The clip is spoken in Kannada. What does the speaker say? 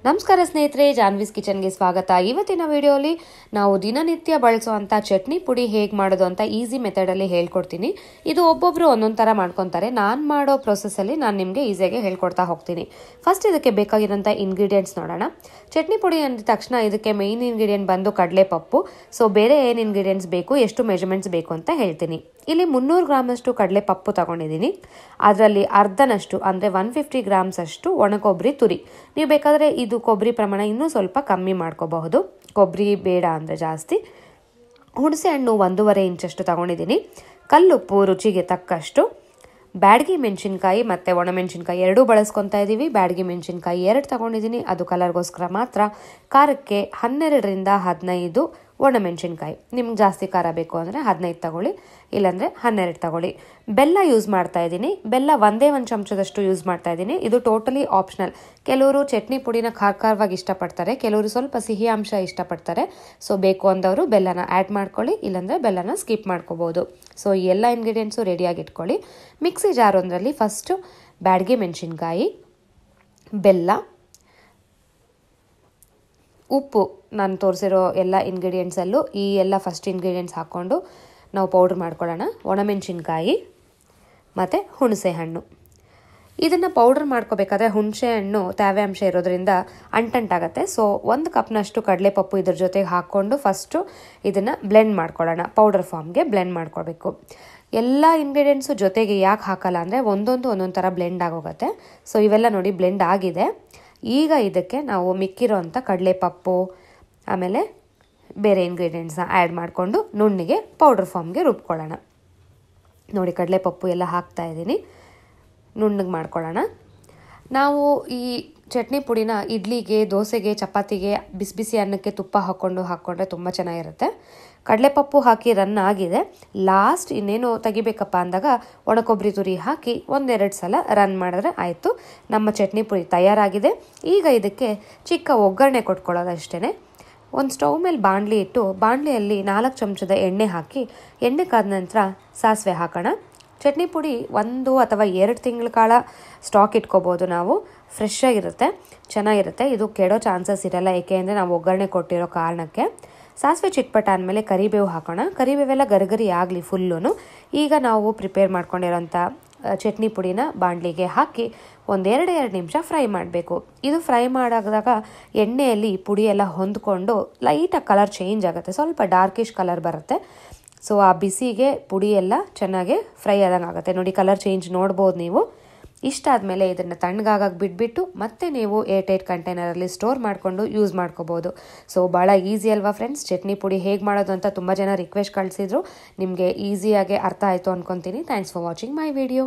ನಮಸ್ಕಾರ ಸ್ನೇಹಿತರೆ, ಜಾನ್ವಿಸ್ ಕಿಚನ್ಗೆ ಸ್ವಾಗತ. ಇವತ್ತಿನ ವಿಡಿಯೋಲಿ ನಾವು ದಿನನಿತ್ಯ ಬಳಸುವಂಥ ಚಟ್ನಿ ಪುಡಿ ಹೇಗೆ ಮಾಡೋದು ಅಂತ ಈಸಿ ಮೆಥಡಲ್ಲಿ ಹೇಳ್ಕೊಡ್ತೀನಿ. ಇದು ಒಬ್ಬೊಬ್ಬರು ಒಂದೊಂದು ಥರ ಮಾಡ್ಕೊತಾರೆ. ನಾನು ಮಾಡೋ ಪ್ರೊಸೆಸ್ಸಲ್ಲಿ ನಾನು ನಿಮಗೆ ಈಸಿಯಾಗಿ ಹೇಳ್ಕೊಡ್ತಾ ಹೋಗ್ತೀನಿ. ಫಸ್ಟ್ ಇದಕ್ಕೆ ಬೇಕಾಗಿರೋಂಥ ಇಂಗ್ರೀಡಿಯೆಂಟ್ಸ್ ನೋಡೋಣ. ಚಟ್ನಿ ಪುಡಿ ಅಂದ ತಕ್ಷಣ ಇದಕ್ಕೆ ಮೇಯ್ನ್ ಇಂಗ್ರೀಡಿಯೆಂಟ್ ಬಂದು ಕಡಲೆಪಪ್ಪು. ಸೊ ಬೇರೆ ಏನು ಇಂಗ್ರೀಡಿಯೆಂಟ್ಸ್ ಬೇಕು, ಎಷ್ಟು ಮೆಜರ್ಮೆಂಟ್ಸ್ ಬೇಕು ಅಂತ ಹೇಳ್ತೀನಿ. ಇಲ್ಲಿ 300 ಗ್ರಾಮಷ್ಟು ಕಡಲೆಪಪ್ಪು ತಗೊಂಡಿದ್ದೀನಿ. ಅದರಲ್ಲಿ ಅರ್ಧನಷ್ಟು ಅಂದರೆ 150 ಗ್ರಾಮ್ಸ್ ಅಷ್ಟು ಒಣಕೊಬ್ಬರಿ ತುರಿ. ನೀವು ಬೇಕಾದರೆ ಇದು ಕೊಬ್ಬರಿ ಪ್ರಮಾಣ ಇನ್ನೂ ಸ್ವಲ್ಪ ಕಮ್ಮಿ ಮಾಡ್ಕೋಬಹುದು, ಕೊಬ್ಬರಿ ಬೇಡ ಅಂದರೆ ಜಾಸ್ತಿ. ಹುಣಸೆ ಹಣ್ಣು 1.5 ಇಂಚಷ್ಟು ತಗೊಂಡಿದ್ದೀನಿ. ಕಲ್ಲುಪ್ಪು ರುಚಿಗೆ ತಕ್ಕಷ್ಟು. ಬ್ಯಾಡಗಿ ಮೆಣಸಿನ್ಕಾಯಿ ಮತ್ತು ಒಣಮೆಣಸಿನ್ಕಾಯಿ ಎರಡೂ ಬಳಸ್ಕೊತಾ ಇದ್ದೀವಿ. ಬ್ಯಾಡಗಿ ಮೆಣಸಿನ್ಕಾಯಿ 2 ತಗೊಂಡಿದ್ದೀನಿ, ಅದು ಕಲರ್ಗೋಸ್ಕರ ಮಾತ್ರ. ಖಾರಕ್ಕೆ 12ರಿಂದ 15 ಒಣಮೆಣಸಿನ್ಕಾಯಿ. ನಿಮ್ಗೆ ಜಾಸ್ತಿ ಖಾರ ಬೇಕು ಅಂದರೆ 15 ತಗೊಳ್ಳಿ, ಇಲ್ಲಾಂದರೆ 12 ತಗೊಳ್ಳಿ. ಬೆಲ್ಲ ಯೂಸ್ ಮಾಡ್ತಾ ಇದ್ದೀನಿ. ಬೆಲ್ಲ 1 ಚಮಚದಷ್ಟು ಯೂಸ್ ಮಾಡ್ತಾ ಇದ್ದೀನಿ. ಇದು ಟೋಟಲಿ ಆಪ್ಷನಲ್. ಕೆಲವರು ಚಟ್ನಿ ಪುಡಿನ ಖಾರವಾಗಿ ಇಷ್ಟಪಡ್ತಾರೆ, ಕೆಲವರು ಸ್ವಲ್ಪ ಸಿಹಿ ಅಂಶ ಇಷ್ಟಪಡ್ತಾರೆ. ಸೊ ಬೇಕು ಅಂದವರು ಬೆಲ್ಲನ ಆ್ಯಡ್ ಮಾಡ್ಕೊಳ್ಳಿ, ಇಲ್ಲಾಂದರೆ ಬೆಲ್ಲನ ಸ್ಕಿಪ್ ಮಾಡ್ಕೋಬೋದು. ಸೊ ಈ ಎಲ್ಲ ಇಂಗ್ರೀಡಿಯೆಂಟ್ಸು ರೆಡಿಯಾಗಿ ಇಟ್ಕೊಳ್ಳಿ. ಮಿಕ್ಸಿ ಜಾರ್ ಒಂದರಲ್ಲಿ ಫಸ್ಟು ಬ್ಯಾಡಗಿ ಮೆಣಸಿನ್ಕಾಯಿ, ಬೆಲ್ಲ, ಉಪ್ಪು, ನಾನು ತೋರಿಸಿರೋ ಎಲ್ಲ ಇಂಗ್ರೀಡಿಯೆಂಟ್ಸಲ್ಲೂ ಈ ಎಲ್ಲ ಫಸ್ಟ್ ಇಂಗ್ರೀಡಿಯೆಂಟ್ಸ್ ಹಾಕ್ಕೊಂಡು ನಾವು ಪೌಡ್ರ್ ಮಾಡ್ಕೊಳ್ಳೋಣ. ಒಣಮೆಣಸಿನ್ಕಾಯಿ ಮತ್ತು ಹುಣಸೆ ಹಣ್ಣು. ಇದನ್ನು ಪೌಡ್ರ್ ಮಾಡ್ಕೋಬೇಕಾದ್ರೆ ಹುಣಸೆ ಹಣ್ಣು ತೇವೆ ಅಂಶ ಇರೋದ್ರಿಂದ ಅಂಟಂಟಾಗುತ್ತೆ. ಸೊ 1 ಕಪ್ನಷ್ಟು ಕಡಲೆಪಪ್ಪು ಇದ್ರ ಜೊತೆಗೆ ಹಾಕ್ಕೊಂಡು ಫಸ್ಟು ಇದನ್ನು ಬ್ಲೆಂಡ್ ಮಾಡ್ಕೊಳ್ಳೋಣ. ಪೌಡರ್ ಫಾರ್ಮ್ಗೆ ಬ್ಲೆಂಡ್ ಮಾಡ್ಕೊಳ್ಬೇಕು. ಎಲ್ಲ ಇಂಗ್ರೀಡಿಯೆಂಟ್ಸು ಜೊತೆಗೆ ಯಾಕೆ ಹಾಕಲ್ಲ ಅಂದರೆ ಒಂದೊಂದು ಥರ ಬ್ಲೆಂಡ್ ಆಗೋಗುತ್ತೆ. ಸೊ ಇವೆಲ್ಲ ನೋಡಿ ಬ್ಲೆಂಡ್ ಆಗಿದೆ. ಈಗ ಇದಕ್ಕೆ ನಾವು ಮಿಕ್ಕಿರೋ ಅಂಥ ಕಡಲೆಪಪ್ಪು ಆಮೇಲೆ ಬೇರೆ ಇಂಗ್ರೀಡಿಯೆಂಟ್ಸ್ನ ಆ್ಯಡ್ ಮಾಡಿಕೊಂಡು ನುಣ್ಣಿಗೆ ಪೌಡ್ರ್ ಫಾರ್ಮ್ಗೆ ರುಬ್ಕೊಳ್ಳೋಣ. ನೋಡಿ ಕಡಲೆಪಪ್ಪು ಎಲ್ಲ ಹಾಕ್ತಾ ಇದ್ದೀನಿ, ನುಣ್ಣಗೆ ಮಾಡ್ಕೊಳ್ಳೋಣ. ನಾವು ಈ ಚಟ್ನಿ ಪುಡಿನ ಇಡ್ಲಿಗೆ, ದೋಸೆಗೆ, ಚಪಾತಿಗೆ, ಬಿಸಿ ಬಿಸಿ ಅನ್ನಕ್ಕೆ ತುಪ್ಪ ಹಾಕ್ಕೊಂಡ್ರೆ ತುಂಬ ಚೆನ್ನಾಗಿರುತ್ತೆ. ಕಡಲೆಪಪ್ಪು ಹಾಕಿ ರನ್ ಆಗಿದೆ. ಲಾಸ್ಟ್ ಇನ್ನೇನು ತೆಗಿಬೇಕಪ್ಪ ಅಂದಾಗ ಒಣಕೊಬ್ಬರಿ ತುರಿ ಹಾಕಿ 1-2 ಸಲ ರನ್ ಮಾಡಿದ್ರೆ ಆಯಿತು, ನಮ್ಮ ಚಟ್ನಿ ಪುಡಿ ತಯಾರಾಗಿದೆ. ಈಗ ಇದಕ್ಕೆ ಚಿಕ್ಕ ಒಗ್ಗರಣೆ ಕೊಟ್ಕೊಳ್ಳೋದಷ್ಟೇ. ಒಂದು ಸ್ಟವ್ ಮೇಲೆ ಬಾಣಲಿ ಇಟ್ಟು ಬಾಣಲಿಯಲ್ಲಿ 4 ಚಮಚದ ಎಣ್ಣೆ ಹಾಕಿ, ಎಣ್ಣೆ ಕಾದ ನಂತರ ಸಾಸಿವೆ ಹಾಕೋಣ. ಚಟ್ನಿ ಪುಡಿ 1 ಅಥವಾ 2 ತಿಂಗಳ ಕಾಲ ಸ್ಟಾಕ್ ಇಟ್ಕೋಬೋದು ನಾವು. ಫ್ರೆಶ್ ಆಗಿರುತ್ತೆ, ಚೆನ್ನಾಗಿರುತ್ತೆ. ಇದು ಕೆಡೋ ಚಾನ್ಸಸ್ ಇರಲ್ಲ, ಏಕೆಂದರೆ ನಾವು ಒಗ್ಗರಣೆ ಕೊಟ್ಟಿರೋ ಕಾರಣಕ್ಕೆ. ಸಾಸಿವೆ ಚಿಟ್ಪಟ ಆದಮೇಲೆ ಕರಿಬೇವು ಹಾಕೋಣ. ಕರಿಬೇವೆಲ್ಲ ಗರಿಗರಿ ಆಗಲಿ ಫುಲ್ಲು. ಈಗ ನಾವು ಪ್ರಿಪೇರ್ ಮಾಡ್ಕೊಂಡಿರೋಂಥ ಚಟ್ನಿ ಪುಡಿನ ಬಾಣಲಿಗೆ ಹಾಕಿ 1-2 ನಿಮಿಷ ಫ್ರೈ ಮಾಡಬೇಕು. ಇದು ಫ್ರೈ ಮಾಡಿದಾಗ ಎಣ್ಣೆಯಲ್ಲಿ ಪುಡಿ ಎಲ್ಲ ಹೊಂದ್ಕೊಂಡು ಲೈಟಾಗಿ ಕಲರ್ ಚೇಂಜ್ ಆಗುತ್ತೆ, ಸ್ವಲ್ಪ ಡಾರ್ಕಿಶ್ ಕಲರ್ ಬರುತ್ತೆ. ಸೊ ಆ ಬಿಸಿಗೆ ಪುಡಿ ಎಲ್ಲ ಚೆನ್ನಾಗಿ ಫ್ರೈ ಆದಂಗೆ ಆಗುತ್ತೆ. ನೋಡಿ ಕಲರ್ ಚೇಂಜ್ ನೋಡ್ಬೋದು ನೀವು. ಇಷ್ಟ ಆದಮೇಲೆ ಇದನ್ನು ತಣ್ಣಗಾಗಕ್ಕೆ ಬಿಟ್ಬಿಟ್ಟು ಮತ್ತೆ ನೀವು ಏರ್ಟೈಟ್ ಕಂಟೈನರಲ್ಲಿ ಸ್ಟೋರ್ ಮಾಡಿಕೊಂಡು ಯೂಸ್ ಮಾಡ್ಕೋಬೋದು. ಸೊ ಭಾಳ ಈಸಿ ಅಲ್ವಾ ಫ್ರೆಂಡ್ಸ್? ಚಟ್ನಿ ಪುಡಿ ಹೇಗೆ ಮಾಡೋದು ಅಂತ ತುಂಬ ಜನ ರಿಕ್ವೆಸ್ಟ್ ಕಳಿಸಿದ್ರು. ನಿಮಗೆ ಈಸಿಯಾಗಿ ಅರ್ಥ ಆಯಿತು ಅಂದ್ಕೊತೀನಿ. Thanks for watching my video.